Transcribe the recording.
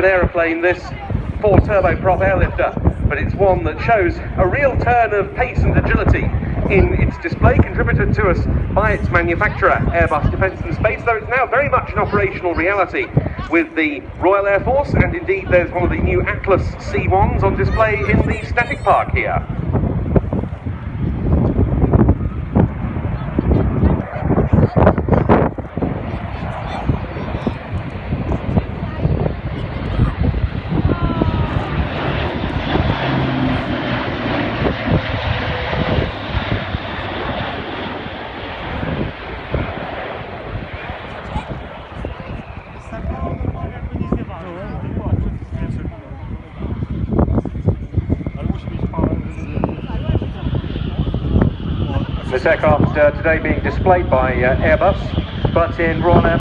an aeroplane, this 4-turboprop airlifter, but it's one that shows a real turn of pace and agility in its display, contributed to us by its manufacturer, Airbus Defence and Space, though it's now very much an operational reality with the Royal Air Force, and indeed there's one of the new Atlas C1s on display in the static park here. This aircraft today being displayed by Airbus, but in Royal Air